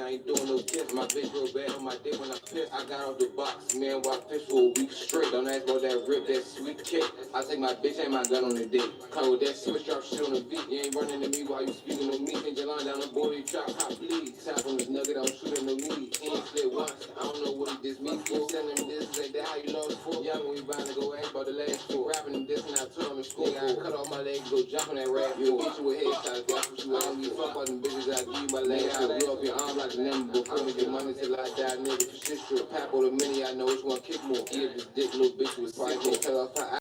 I ain't doing no kiss. My bitch real bad on my dick when I piss. I got off the box, man, why fish for a week straight. Don't ask about that rip, that sweet kick. I take my bitch and my gun on the dick. Come with that switch drop shit on the beat. You ain't running to me while you speaking on me. Change your line down the board, you drop hot bleed. Tap on this nugget, I'm shooting no need. He ain't slid once, I don't know what he dissed me for. Send him this, ain't that how you lost for? Young when we bound to go ask about the last four. Rapping and this and I told him in school. I cut off my legs, go jump on that rap. You'll get you with headshots, that's what you want me. Fuck all them bitches, I give you my legs. I blow up your arm like a number before me. Get money till I die, nigga, for shit strip. Pap or the mini, I know which one kick more. Give this dick, little bitch was probably gonna cut off her